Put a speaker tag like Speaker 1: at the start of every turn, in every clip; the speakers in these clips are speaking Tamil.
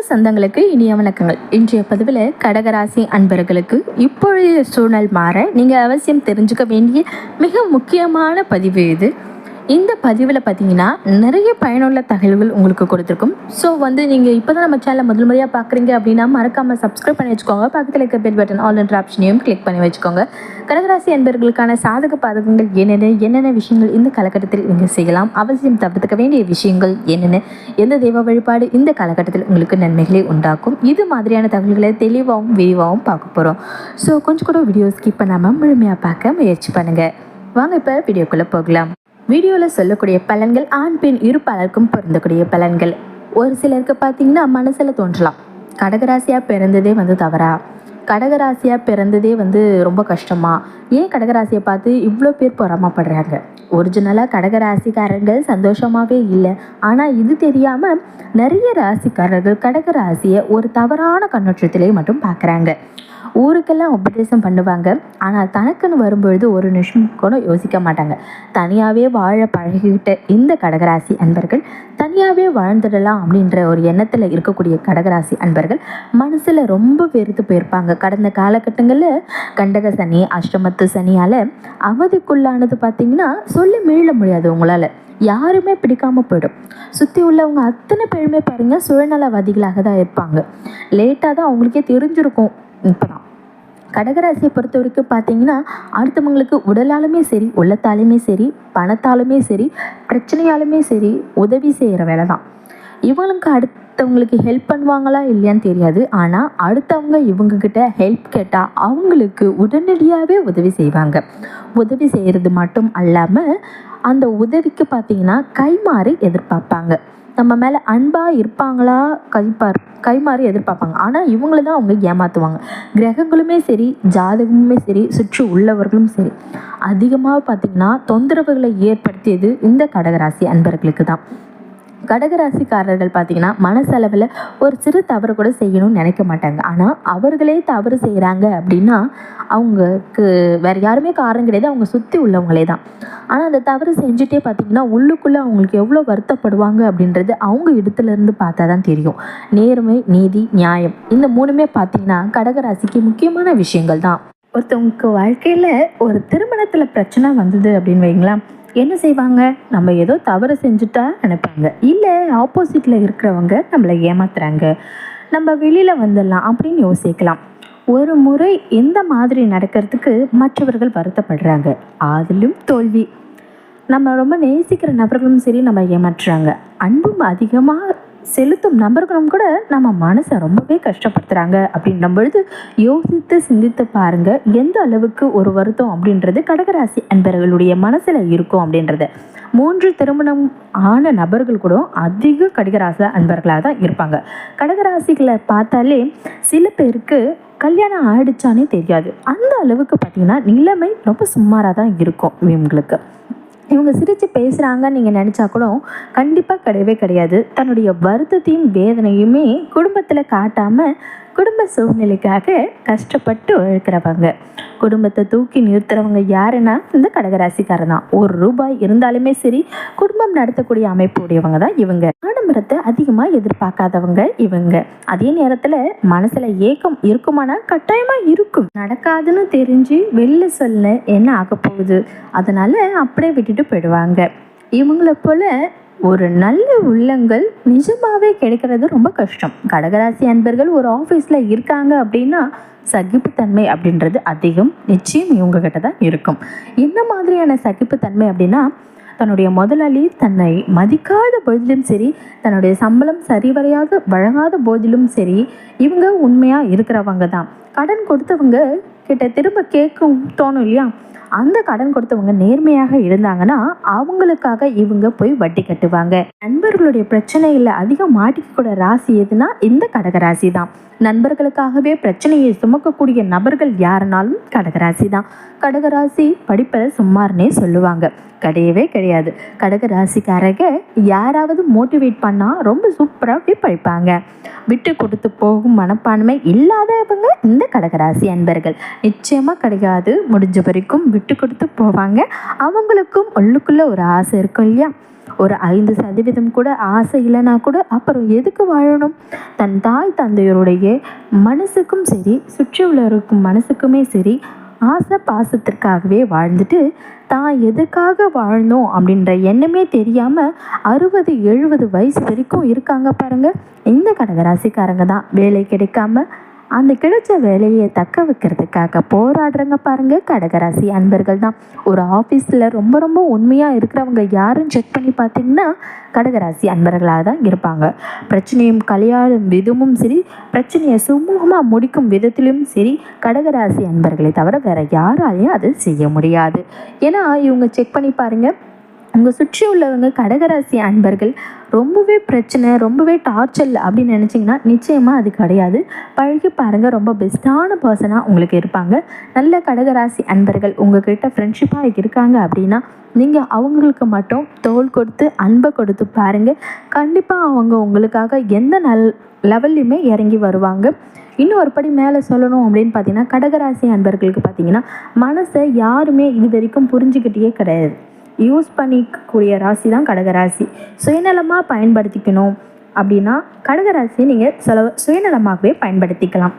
Speaker 1: சொந்தங்களுக்கு இனிய வணக்கங்கள். இன்றைய பதிவில் கடகராசி அன்பர்களுக்கு இப்பொழுதைய சூழல் மாற நீங்கள் அவசியம் தெரிஞ்சுக்க வேண்டிய மிக முக்கியமான பதிவு இது. இந்த பதிவில் பார்த்தீங்கன்னா நிறைய பயனுள்ள தகவல்கள் உங்களுக்கு கொடுத்துருக்கும். ஸோ நீங்கள் இப்போ தான் நம்ம சேனலை முதல் முறையாக பார்க்குறீங்க அப்படின்னா மறக்காமல் சப்ஸ்கிரைப் பண்ணி வச்சுக்கோங்க. பக்கத்தில் இருக்க பெல் பட்டன் ஆல் என்ற ஆப்ஷனையும் கிளிக் பண்ணி வச்சுக்கோங்க. கடகராசி அன்பர்களுக்கான சாதக பாதகங்கள் என்னென்ன விஷயங்கள் இந்த காலகட்டத்தில் நீங்கள் செய்யலாம், அவசியம் தவிர்த்துக்க வேண்டிய விஷயங்கள் என்னென்ன, எந்த தெய்வ வழிபாடு இந்த காலகட்டத்தில் உங்களுக்கு நன்மைகளை உண்டாக்கும், இது மாதிரியான தகவல்களை தெளிவாகவும் விரிவாகவும் பார்க்க போகிறோம். ஸோ கொஞ்சம் கூட வீடியோ ஸ்கிப் பண்ணாமல் முழுமையாக பார்க்க முயற்சி பண்ணுங்கள். வாங்க இப்போ வீடியோக்குள்ளே போகலாம். வீடியோவில் சொல்லக்கூடிய பலன்கள் ஆண் பெண் இரு பலருக்கும் பொருந்தக்கூடிய பலன்கள். ஒரு சிலருக்கு பார்த்தீங்கன்னா மனசில் தோன்றலாம், கடகராசியாக பிறந்ததே தவறா, கடகராசியாக பிறந்ததே ரொம்ப கஷ்டமா, ஏன் கடகராசியை பார்த்து இவ்வளோ பேர் பொறாமப்படுறாங்க, ஒரிஜினலாக கடகராசிக்காரர்கள் சந்தோஷமாகவே இல்லை. ஆனால் இது தெரியாமல் நிறைய ராசிக்காரர்கள் கடகராசியை ஒரு தவறான கண்ணோட்டத்திலே மட்டும் பார்க்குறாங்க. ஊருக்கெல்லாம் உபதேசம் பண்ணுவாங்க, ஆனால் தனக்குன்னு வரும்பொழுது ஒரு நிமிஷம் கூட யோசிக்க மாட்டாங்க. தனியாகவே வாழ பழகிக்கிட்ட இந்த கடகராசி அன்பர்கள் தனியாகவே வாழ்ந்துடலாம் அப்படின்ற ஒரு எண்ணத்தில் இருக்கக்கூடிய கடகராசி அன்பர்கள் மனசில் ரொம்ப வெறுத்து போயிருப்பாங்க. கடந்த காலகட்டங்களில் கண்டக சனி, அஷ்டமத்து சனியால் அவதிக்குள்ளானது பார்த்திங்கன்னா சொல்லி மீள முடியாது. உங்களால் யாருமே பிடிக்காமல் போயிடும். சுற்றி உள்ளவங்க அத்தனை பேருமே பாருங்கள் சுயநலவாதிகளாக தான் இருப்பாங்க. லேட்டாக தான் அவங்களுக்கே தெரிஞ்சிருக்கும். இப்போ தான் கடகராசியை பொறுத்த வரைக்கும் பார்த்தீங்கன்னா அடுத்தவங்களுக்கு உடலாலுமே சரி, உள்ளத்தாலுமே சரி, பணத்தாலுமே சரி, பிரச்சனையாலுமே சரி உதவி செய்கிற வேலை தான். இவங்களுக்கு அடுத்தவங்களுக்கு ஹெல்ப் பண்ணுவாங்களா இல்லையான்னு தெரியாது. ஆனால் அடுத்தவங்க இவங்கக்கிட்ட ஹெல்ப் கேட்டால் அவங்களுக்கு உடனடியாகவே உதவி செய்வாங்க. உதவி செய்கிறது மட்டும் அல்லாமல் அந்த உதவிக்கு பார்த்தீங்கன்னா கைமாறி எதிர்பார்ப்பாங்க. நம்ம மேலே அன்பாக இருப்பாங்களா, கைமாறி எதிர்பார்ப்பாங்க. ஆனால் இவங்கள தான் அவங்க ஏமாற்றுவாங்க. கிரகங்களுமே சரி, ஜாதகமுமே சரி, சுற்றி உள்ளவர்களும் சரி, அதிகமாக பார்த்திங்கன்னா தொந்தரவுகளை ஏற்படுத்தியது இந்த கடகராசி அன்பர்களுக்கு தான். கடகராசிக்காரர்கள் பார்த்திங்கன்னா மனசளவில் ஒரு சிறு தவறு கூட செய்யணும்னு நினைக்க மாட்டாங்க. ஆனால் அவர்களே தவறு செய்கிறாங்க அப்படின்னா அவங்களுக்கு வேறு யாருமே காரணம் கிடையாது, அவங்க சுற்றி உள்ளவங்களே தான். ஆனால் அந்த தவறு செஞ்சுட்டே பார்த்திங்கன்னா உள்ளுக்குள்ளே அவங்களுக்கு எவ்வளோ வருத்தப்படுவாங்க அப்படின்றது அவங்க இடத்துலேருந்து பார்த்தா தான் தெரியும். நேர்மை, நீதி, நியாயம் இந்த மூணுமே பார்த்திங்கன்னா கடகராசிக்கு முக்கியமான விஷயங்கள் தான். ஒருத்தவங்களுக்கு வாழ்க்கையில் ஒரு திருமணத்தில் பிரச்சனை வந்தது அப்படின்னு வைங்களேன், என்ன செய்வாங்க, நம்ம ஏதோ தவறு செஞ்சுட்டா நினைப்பாங்க, இல்லை ஆப்போசிட்டில் இருக்கிறவங்க நம்மளை ஏமாத்துறாங்க, நம்ம வெளியில் வந்துடலாம் அப்படின்னு யோசிக்கலாம். ஒரு முறை இந்த மாதிரி நடக்கிறதுக்கு மற்றவர்கள் வருத்தப்படுறாங்க, அதிலும் தோல்வி. நம்ம ரொம்ப நேசிக்கிற நபர்களும் சரி நம்ம ஏமாற்றுறாங்க. அன்பும் அதிகமாக செலுத்தும் நபர்களும் கூட நம்ம மனசை ரொம்பவே கஷ்டப்படுத்துகிறாங்க. அப்படின்ற பொழுது யோசித்து சிந்தித்து பாருங்கள் எந்த அளவுக்கு ஒரு வருத்தம் அப்படின்றது கடகராசி அன்பர்களுடைய மனசில் இருக்கும் அப்படின்றது. 3 திருமணம் ஆன நபர்கள் கூட அதிக கடகராசி அன்பர்களாக தான் இருப்பாங்க. கடகராசிகளை பார்த்தாலே சில பேருக்கு கல்யாணம் ஆயிடுச்சானே தெரியாது. அந்த அளவுக்கு பார்த்திங்கன்னா நிலைமை ரொம்ப சுமாராக தான் இருக்கும். இவங்க சிரித்து பேசுகிறாங்கன்னு நீங்கள் நினச்சா கூட கண்டிப்பாக கிடையவே கிடையாது. தன்னுடைய வருத்தத்தையும் வேதனையுமே குடும்பத்தில் காட்டாமல் குடும்ப சூழ்நிலைக்காக கஷ்டப்பட்டு உழைக்கிறவங்க, குடும்பத்தை தூக்கி நிறுத்துறவங்க யாருன்னா இந்த கடகராசிக்காரர் தான். ₹1 இருந்தாலுமே சரி குடும்பம் நடத்தக்கூடிய அமைப்பு உடையவங்க தான் இவங்க. ஆடம்பரத்தை அதிகமாக எதிர்பார்க்காதவங்க இவங்க. அதே நேரத்தில் மனசில் ஏக்கம் இருக்குமானா கட்டாயமாக இருக்கும். நடக்காதுன்னு தெரிஞ்சு வெளில சொல்ல என்ன ஆக போகுது, அதனால் அப்படியே விட்டுட்டு போயிடுவாங்க. இவங்களை போல் ஒரு நல்ல உள்ளங்கள் நிஜமாகவே கிடைக்கிறது ரொம்ப கஷ்டம். கடகராசி அன்பர்கள் ஒரு ஆஃபீஸில் இருக்காங்க அப்படின்னா சகிப்புத்தன்மை அப்படின்றது அதிகம் நிச்சயம் இவங்ககிட்ட தான் இருக்கும். என்ன மாதிரியான சகிப்புத்தன்மை அப்படின்னா, தன்னுடைய முதலாளி தன்னை மதிக்காத போதிலும் சரி, தன்னுடைய சம்பளம் சரிவரையாக வழங்காத போதிலும் சரி, இவங்க உண்மையாக இருக்கிறவங்க தான். கடன் கொடுத்தவங்க கிட்ட திரும்ப கேட்கும் தோணும் இல்லையா, அந்த கடன் கொடுத்தவங்க நேர்மையாக இருந்தாங்கன்னா அவங்களுக்காக இவங்க போய் வட்டி கட்டுவாங்க. நண்பர்களுடைய பிரச்சனையில் அதிகம் மாட்டிக்கூட ராசி எதுனா இந்த கடகராசி தான். நண்பர்களுக்காகவே பிரச்சனையை சுமக்கக்கூடிய நபர்கள் யாருனாலும் கடகராசி தான். கடகராசி படிப்பில் சும்மாருன்னே சொல்லுவாங்க, கிடையவே கிடையாது. கடகராசிக்காரங்க யாராவது மோட்டிவேட் பண்ணால் ரொம்ப சூப்பராகவே படிப்பாங்க. விட்டு கொடுத்து போகும் மனப்பான்மை இல்லாதவங்க இந்த கடகராசி அன்பர்கள் நிச்சயமாக கிடையாது. முடிஞ்ச வரைக்கும் விட்டு கொடுத்து போவாங்க. அவங்களுக்கும் உள்ளுக்குள்ளே ஒரு ஆசை இருக்கும் இல்லையா, ஒரு 5% கூட ஆசை இல்லைனா கூட அப்புறம் எதுக்கு வாழணும்? தன் தாய் தந்தையருடைய மனசுக்கும் சரி, சுற்றியுள்ள இருக்கும் மனசுக்குமே சரி, ஆசை பாசத்திற்காகவே வாழ்ந்துட்டு தான் எதுக்காக வாழ்ந்தோம் அப்படின்ற எண்ணமே தெரியாமல் 60-70 வயசு வரைக்கும் இருக்காங்க பாருங்க. இந்த கடகராசிக்காரங்க தான் வேலை கிடைக்காம அந்த கிடைச்ச வேலையை தக்க வைக்கிறதுக்காக போராடுறங்க பாருங்க. கடகராசி அன்பர்கள் தான். ஒரு ஆஃபீஸில் ரொம்ப ரொம்ப உண்மையாக இருக்கிறவங்க யாருன்னு செக் பண்ணி பார்த்தீங்கன்னா கடகராசி அன்பர்களாக தான் இருப்பாங்க. பிரச்சனையும் கையாளும் விதமும் சரி, பிரச்சனையை சுமூகமாக முடிக்கும் விதத்திலும் சரி, கடகராசி அன்பர்களை தவிர வேற யாராலையும் அதை செய்ய முடியாது. ஏன்னா இவங்க செக் பண்ணி பாருங்கள், உங்கள் சுற்றி உள்ளவங்க கடகராசி அன்பர்கள் ரொம்பவே பிரச்சனை, ரொம்பவே டார்ச்சர் அப்படின்னு நினச்சிங்கன்னா நிச்சயமாக அது கிடையாது. பழகி பாருங்கள், ரொம்ப பெஸ்ட்டான பர்சனாக உங்களுக்கு இருப்பாங்க. நல்ல கடகராசி அன்பர்கள் உங்கள்கிட்ட ஃப்ரெண்ட்ஷிப்பாக இருக்காங்க அப்படின்னா நீங்கள் அவங்களுக்கு மட்டும் தோள் கொடுத்து அன்பை கொடுத்து பாருங்கள். கண்டிப்பாக அவங்க உங்களுக்காக எந்த லெவல்லையுமே இறங்கி வருவாங்க. இன்னும் ஒரு படி மேலே சொல்லணும் அப்படின்னு பார்த்தீங்கன்னா, கடகராசி அன்பர்களுக்கு பார்த்தீங்கன்னா மனசை யாருமே இது வரைக்கும் புரிஞ்சுக்கிட்டே கிடையாது. யூஸ் பண்ணிக்கக்கூடிய ராசி தான் கடகராசி. சுயநலமாக பயன்படுத்திக்கணும் அப்படின்னா கடகராசியை நீங்கள் சுயநலமாகவே பயன்படுத்திக்கலாம்.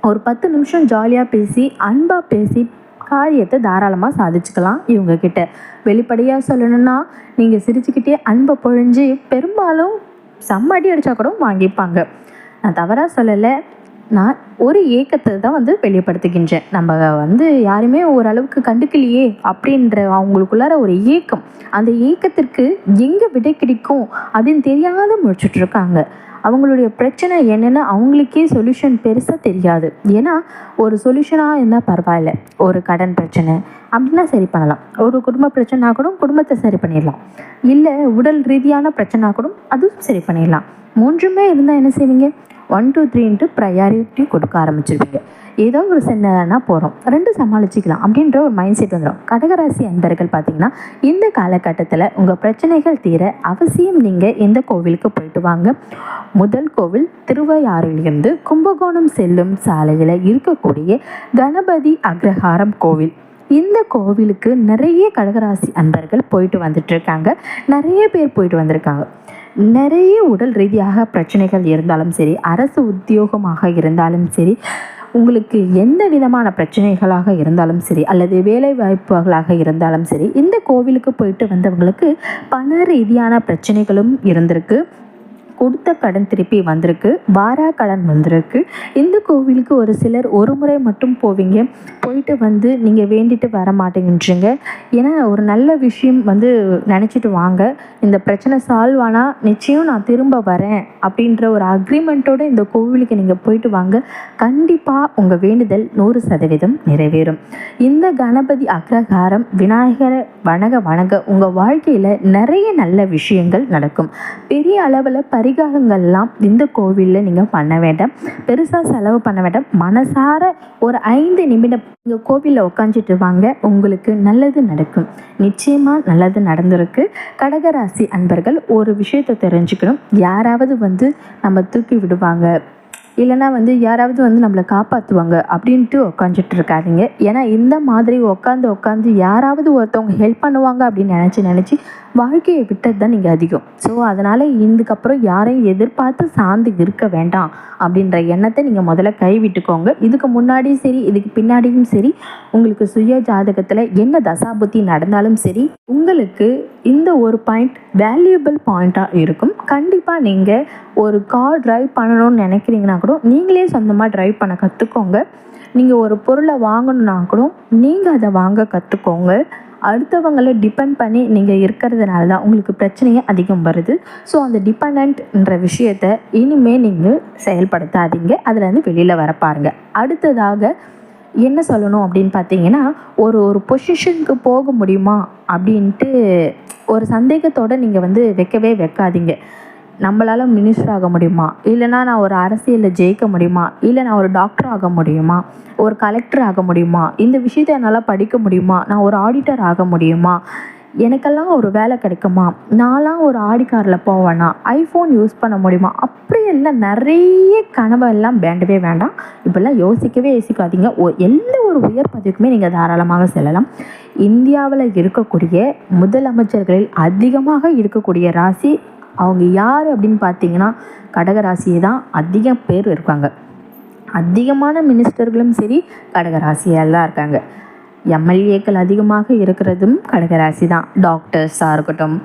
Speaker 1: ஒரு 10 நிமிஷம் ஜாலியாக பேசி அன்பாக பேசி காரியத்தை தாராளமாக சாதிச்சுக்கலாம். இவங்கக்கிட்ட வெளிப்படையாக சொல்லணும்னா நீங்கள் சிரிச்சுக்கிட்டே அன்பை பொழிஞ்சு பெரும்பாலும் செம்மடி அடித்தா கூட வாங்கிப்பாங்க. நான் தவறாக சொல்லலை, நான் ஒரு ஏக்கத்தை தான் வெளிப்படுத்துகின்றேன். நம்ம யாருமே ஓரளவுக்கு கண்டுக்கலையே அப்படின்ற அவங்களுக்குள்ளார ஒரு ஏக்கம், அந்த ஏக்கத்திற்கு எங்கே விடை கிடைக்கும் அப்படின்னு தெரியாத முடிச்சுட்ருக்காங்க. அவங்களுடைய பிரச்சனை என்னென்னு அவங்களுக்கே சொல்யூஷன் பெருசாக தெரியாது. ஏன்னா ஒரு சொல்யூஷனாக இருந்தால் பரவாயில்ல, ஒரு கடன் பிரச்சனை அப்படின்னா சரி பண்ணலாம், ஒரு குடும்ப பிரச்சனைனா கூட குடும்பத்தை சரி பண்ணிடலாம், இல்லை உடல் ரீதியான பிரச்சனை கூட அதுவும் சரி பண்ணிடலாம். மூன்றுமே இருந்தால் என்ன செய்வீங்க? 1 2 3ன்ட்டு ப்ரையாரிட்டி கொடுக்க ஆரம்பிச்சிருவீங்க. ஏதோ ஒரு சின்னனா போகிறோம், 2 சமாளிச்சிக்கலாம் அப்படின்ற ஒரு மைண்ட் செட் வந்துடும். கடகராசி அன்பர்கள் பார்த்தீங்கன்னா இந்த காலகட்டத்தில் உங்கள் பிரச்சனைகள் தீர அவசியம் நீங்கள் எந்த கோவிலுக்கு போயிட்டு வாங்க. முதல் கோவில் திருவையாறிலிருந்து கும்பகோணம் செல்லும் சாலையில் இருக்கக்கூடிய கணபதி அக்ரஹாரம் கோவில். இந்த கோவிலுக்கு நிறைய கடகராசி அன்பர்கள் போயிட்டு வந்துட்டு இருக்காங்க. நிறைய பேர் போயிட்டு வந்திருக்காங்க. நிறைய உடல் ரீதியாக பிரச்சனைகள் இருந்தாலும் சரி, அரசு உத்தியோகமாக இருந்தாலும் சரி, உங்களுக்கு எந்த விதமான பிரச்சனைகளாக இருந்தாலும் சரி, அல்லது வேலை வாய்ப்புகளாக இருந்தாலும் சரி, இந்த கோவிலுக்கு போயிட்டு வந்தவங்களுக்கு பண ரீதியான பிரச்சனைகளும் இருந்திருக்கு. கொடுத்த கடன் திருப்பி வந்திருக்கு, வாரா கடன் வந்திருக்கு. இந்த கோவிலுக்கு ஒரு சிலர் ஒரு முறை மட்டும் போவீங்க, போயிட்டு நீங்கள் வேண்டிட்டு வர மாட்டேங்கின்றீங்க. ஏன்னா ஒரு நல்ல விஷயம் நினச்சிட்டு வாங்க, இந்த பிரச்சனை சால்வ் ஆனால் நிச்சயம் நான் திரும்ப வரேன் அப்படின்ற ஒரு அக்ரிமெண்ட்டோடு இந்த கோவிலுக்கு நீங்கள் போயிட்டு வாங்க. கண்டிப்பாக உங்கள் வேண்டுதல் 100% நிறைவேறும். இந்த கணபதி அக்ரஹாரம் விநாயகரை வணங்க உங்கள் வாழ்க்கையில் நிறைய நல்ல விஷயங்கள் நடக்கும். பெரிய அளவில் பரிகாரங்கள்லாம் இந்த கோவிலில் நீங்கள் பண்ண வேண்டாம், பெருசாக செலவு பண்ண வேண்டாம். மனசார ஒரு 5 நிமிடம் நீங்கள் கோவிலில் உட்காந்துட்டு வாங்க, உங்களுக்கு நல்லது நடக்கும். நிச்சயமாக நல்லது நடந்திருக்கு. கடகராசி அன்பர்கள் ஒரு விஷயத்தை தெரிஞ்சுக்கணும், யாராவது நம்ம தூக்கி விடுவாங்க, இல்லைனா யாராவது நம்மளை காப்பாற்றுவாங்க அப்படின்ட்டு உட்காந்துட்டு இருக்காதிங்க. ஏன்னா இந்த மாதிரி உட்காந்து யாராவது ஒருத்தவங்க ஹெல்ப் பண்ணுவாங்க அப்படின்னு நினச்சி வாழ்க்கையை விட்டது தான் நீங்கள் அதிகம். ஸோ அதனால் இதுக்கப்புறம் யாரையும் எதிர்பார்த்து சார்ந்து இருக்க வேண்டாம் அப்படின்ற எண்ணத்தை நீங்கள் முதல்ல கைவிட்டுக்கோங்க. இதுக்கு முன்னாடியும் சரி, இதுக்கு பின்னாடியும் சரி, உங்களுக்கு சுய ஜாதகத்தில் என்ன தசாபுத்தி நடந்தாலும் சரி, உங்களுக்கு இந்த ஒரு பாயிண்ட் வேல்யூபிள் பாயிண்ட்டாக இருக்கும். கண்டிப்பாக நீங்கள் ஒரு கார் டிரைவ் பண்ணணும்னு நினைக்கிறீங்கன்னா கூட நீங்களே சொந்தமாக டிரைவ் பண்ண கற்றுக்கோங்க. நீங்கள் ஒரு பொருளை வாங்கணுன்னா கூட நீங்கள் அதை வாங்க கற்றுக்கோங்க. அடுத்தவங்களை டிபெண்ட் பண்ணி நீங்கள் இருக்கிறதுனால தான் உங்களுக்கு பிரச்சனையே அதிகம் வருது. ஸோ அந்த டிபெண்ட்ன்ற விஷயத்தை இனிமேல் நீங்கள் செயல்படுத்தாதீங்க, அதுலேருந்து வெளியில் வர பாருங்கள். அடுத்ததாக என்ன சொல்லணும் அப்படின்னு பார்த்தீங்கன்னா, ஒரு பொசிஷனுக்கு போக முடியுமா அப்படின்ட்டு ஒரு சந்தேகத்தோடு நீங்கள் வைக்கவே வைக்காதீங்க. நம்மளால் மினிஸ்டர் ஆக முடியுமா, இல்லைனா நான் ஒரு அரசியலில் ஜெயிக்க முடியுமா, இல்லை நான் ஒரு டாக்டர் ஆக முடியுமா, ஒரு கலெக்டர் ஆக முடியுமா, இந்த விஷயத்தை என்னால் படிக்க முடியுமா, நான் ஒரு ஆடிட்டர் ஆக முடியுமா, எனக்கெல்லாம் ஒரு வேலை கிடைக்குமா, நான்லாம் ஒரு ஆடி காரில் போவேனா, ஐஃபோன் யூஸ் பண்ண முடியுமா, அப்படி எல்லாம் நிறைய கனவெல்லாம் வேண்டவே வேண்டாம். இப்படிலாம் யோசிக்கவே யோசிக்காதீங்க. எந்த ஒரு உயர் பதவிக்குமே நீங்கள் தாராளமாக செல்லலாம். இந்தியாவில் இருக்கக்கூடிய முதலமைச்சர்களில் அதிகமாக இருக்கக்கூடிய ராசி அவங்க யார் அப்படின்னு பார்த்தீங்கன்னா கடகராசியை தான் அதிக பேர் இருக்காங்க. அதிகமான மினிஸ்டர்களும் சரி கடகராசியால் தான் இருக்காங்க. எம்எல்ஏக்கள் அதிகமாக இருக்கிறதும் கடகராசி தான். டாக்டர்ஸாக இருக்கட்டும்,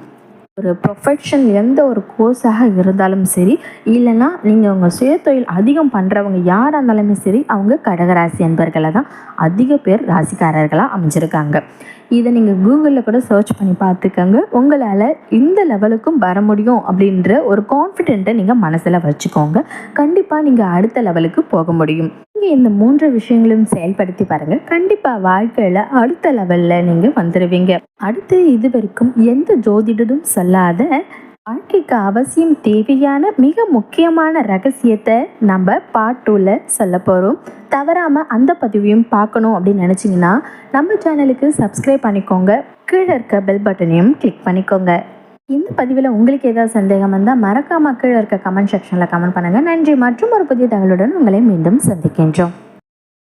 Speaker 1: ஒரு ப்ரொஃபஷன் எந்த ஒரு கோர்ஸாக இருந்தாலும் சரி, இல்லைன்னா நீங்கள் உங்கள் சுயதொழில் அதிகம் பண்ணுறவங்க யாராக இருந்தாலுமே சரி, அவங்க கடகராசி என்பர்களை தான் அதிக பேர் ராசிக்காரர்களாக அமைஞ்சிருக்காங்க. இதை நீங்கள் கூகுளில் கூட சர்ச் பண்ணி பார்த்துக்கோங்க. உங்களால் இந்த லெவலுக்கும் வர முடியும் அப்படின்ற ஒரு கான்ஃபிடென்ட்டை நீங்கள் மனசில் வச்சுக்கோங்க. கண்டிப்பாக நீங்கள் அடுத்த லெவலுக்கு போக முடியும். நீங்கள் இந்த 3 விஷயங்களும் செயல்படுத்தி பாருங்கள். கண்டிப்பாக வாழ்க்கையில் அடுத்த லெவலில் நீங்கள் வந்துடுவீங்க. அடுத்து இது வரைக்கும் எந்த ஜோதிடரும் சொல்லாத வாழ்க்கைக்கு அவசியம் தேவையான மிக முக்கியமான ரகசியத்தை நம்ம பார்ட் 2ல சொல்ல போகிறோம். தவறாமல் அந்த பதிவையும் பார்க்கணும் அப்படின்னு நினச்சிங்கன்னா நம்ம சேனலுக்கு சப்ஸ்கிரைப் பண்ணிக்கோங்க. கீழே இருக்க பெல் பட்டனையும் கிளிக் பண்ணிக்கோங்க. இந்த பதிவில் உங்களுக்கு ஏதாவது சந்தேகம் வந்தால் மறக்காம கீழே இருக்க கமெண்ட் செக்ஷனில் கமெண்ட் பண்ணுங்கள். நன்றி. மற்றும் ஒரு புதிய தகவலுடன் உங்களை மீண்டும் சந்திக்கின்றோம்.